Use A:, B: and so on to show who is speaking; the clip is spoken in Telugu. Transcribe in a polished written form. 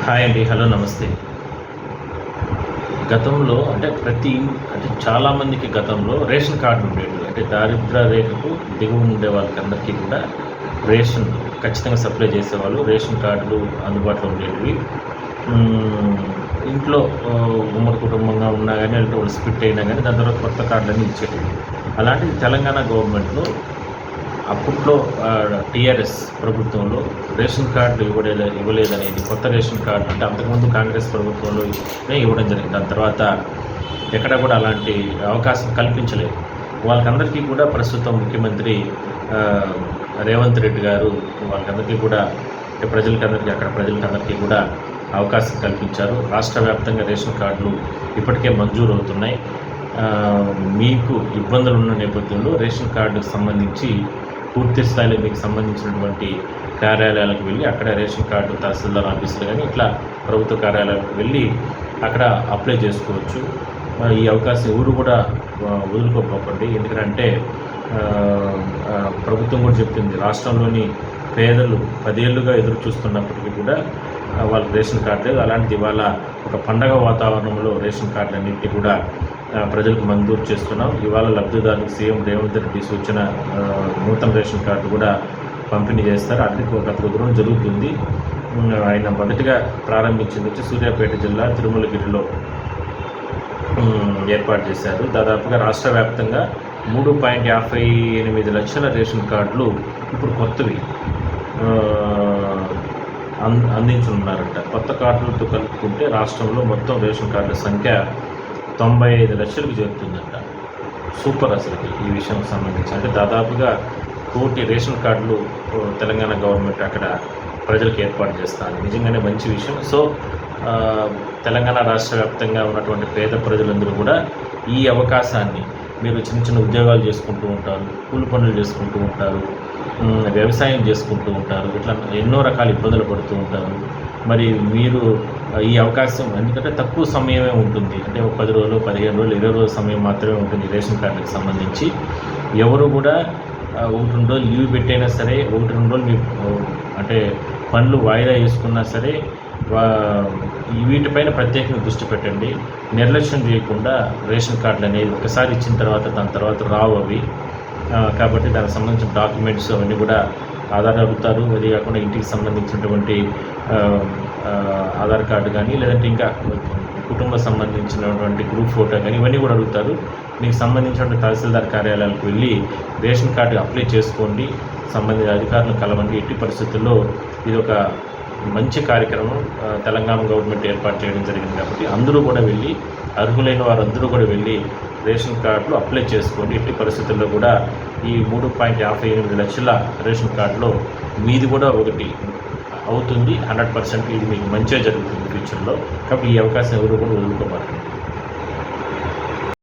A: హాయ్ అండి. హలో, నమస్తే. గతంలో అంటే చాలామందికి గతంలో రేషన్ కార్డు ఉండేవి. అంటే దారిద్ర్య రేఖకు దిగువ ఉండే వాళ్ళకందరికీ కూడా రేషన్ ఖచ్చితంగా సప్లై చేసేవాళ్ళు. రేషన్ కార్డులు అందుబాటులో ఉండేవి. ఇంట్లో ఉమ్మడి కుటుంబంగా ఉన్నా కానీ, అంటే వాళ్ళు స్ప్లిట్ అయినా కానీ దాని తర్వాత కొత్త కార్డులన్నీ ఇచ్చేటివి. అలాంటిది తెలంగాణ గవర్నమెంట్లో అప్పట్లో టీఆర్ఎస్ ప్రభుత్వంలో రేషన్ కార్డు ఇవ్వలేదనేది, కొత్త రేషన్ కార్డు అంటే అంతకుముందు కాంగ్రెస్ ప్రభుత్వంలో ఇవ్వడం జరిగింది. దాని తర్వాత ఎక్కడ కూడా అలాంటి అవకాశం కల్పించలేదు. వాళ్ళకందరికీ కూడా ప్రస్తుతం ముఖ్యమంత్రి రేవంత్ రెడ్డి గారు వాళ్ళకందరికీ కూడా అక్కడ ప్రజలకందరికీ కూడా అవకాశం కల్పించారు. రాష్ట్ర వ్యాప్తంగా రేషన్ కార్డులు ఇప్పటికే మంజూరు అవుతున్నాయి. మీకు ఇబ్బందులు ఉన్న నేపథ్యంలో రేషన్ కార్డుకు సంబంధించి పూర్తి స్థాయిలో మీకు సంబంధించినటువంటి కార్యాలయాలకు వెళ్ళి అక్కడ రేషన్ కార్డు తహసీల్దార్ ఆఫీసులు కానీ ఇట్లా ప్రభుత్వ కార్యాలయాలకు వెళ్ళి అక్కడ అప్లై చేసుకోవచ్చు. ఈ అవకాశం ఎవరు కూడా వదులుకోకండి. ఎందుకంటే ప్రభుత్వం కూడా చెప్తుంది, రాష్ట్రంలోని పేదలు 10 ఏళ్ళుగా ఎదురు చూస్తున్నప్పటికీ కూడా వాళ్ళకి రేషన్ కార్డు లేదు. అలాంటిది ఇవాళ ఒక పండగ వాతావరణంలో రేషన్ కార్డులన్నింటినీ కూడా ప్రజలకు మంజూరు చేస్తున్నాం. ఇవాళ లబ్ధిదారులకు సీఎం రేవంత్ రెడ్డి సూచన నూతన రేషన్ కార్డు కూడా పంపిణీ చేస్తారు. అది గత దూరం జరుగుతుంది. ఆయన మొదటిగా ప్రారంభించింది వచ్చి సూర్యాపేట జిల్లా తిరుమలగిరిలో ఏర్పాటు చేశారు. దాదాపుగా రాష్ట్ర వ్యాప్తంగా 3.58 లక్షల రేషన్ కార్డులు ఇప్పుడు కొత్తవి అందించనున్నారట. కొత్త కార్డులతో కలుపుకుంటే రాష్ట్రంలో మొత్తం రేషన్ కార్డుల సంఖ్య 95 లక్షలకు చేరుతుందంట. సూపర్ అసలుకి ఈ విషయం సంబంధించి. అంటే దాదాపుగా 1 కోటి రేషన్ కార్డులు తెలంగాణ గవర్నమెంట్ అక్కడ ప్రజలకు ఏర్పాటు చేస్తారు. నిజంగానే మంచి విషయం. సో తెలంగాణ రాష్ట్ర వ్యాప్తంగా ఉన్నటువంటి పేద ప్రజలందరూ కూడా ఈ అవకాశాన్ని, మీరు చిన్న చిన్న ఉద్యోగాలు చేసుకుంటూ ఉంటారు, కూలి పనులు చేసుకుంటూ ఉంటారు, వ్యవసాయం చేసుకుంటూ ఉంటారు, ఇట్లా ఎన్నో రకాల ఇబ్బందులు పడుతూ ఉంటారు. మరి మీరు ఈ అవకాశం, ఎందుకంటే తక్కువ సమయమే ఉంటుంది, అంటే ఒక 10 రోజులు, 15 రోజులు, 20 రోజుల సమయం మాత్రమే ఉంటుంది రేషన్ కార్డుకి సంబంధించి. ఎవరు కూడా 1-2 రోజులు లీవ్ పెట్టైనా సరే, 1-2 రోజులు మీ అంటే పనులు వాయిదా వేసుకున్నా సరే వీటిపైన ప్రత్యేకంగా దృష్టి పెట్టండి. నిర్లక్ష్యం చేయకుండా రేషన్ కార్డులు అనేది ఒకసారి ఇచ్చిన తర్వాత దాని తర్వాత రావు అవి. కాబట్టి దానికి సంబంధించిన డాక్యుమెంట్స్ అవన్నీ కూడా ఆధార్ అడుగుతారు. అది కాకుండా ఇంటికి సంబంధించినటువంటి ఆధార్ కార్డు కానీ, లేదంటే ఇంకా కుటుంబం సంబంధించినటువంటి గ్రూప్ ఫోటో కానీ ఇవన్నీ కూడా అడుగుతారు. మీకు సంబంధించినటువంటి తహసీల్దార్ కార్యాలయాలకు వెళ్ళి రేషన్ కార్డు అప్లై చేసుకోండి, సంబంధిత అధికారులను కలవండి. ఎట్టి పరిస్థితుల్లో ఇది ఒక మంచి కార్యక్రమం తెలంగాణ గవర్నమెంట్ ఏర్పాటు చేయడం జరిగింది. కాబట్టి అందరూ కూడా వెళ్ళి, అర్హులైన వారందరూ కూడా వెళ్ళి రేషన్ కార్డులు అప్లై చేసుకోండి. ఎట్టి పరిస్థితుల్లో కూడా ఈ 3.58 లక్షల రేషన్ కార్డులో మీది కూడా ఒకటి అవుతుంది. 100% ఇది మీకు మంచిగా జరుగుతుంది ఫ్యూచర్లో. కాబట్టి ఈ అవకాశం ఎవరు కూడా వదులుకోబాకండి.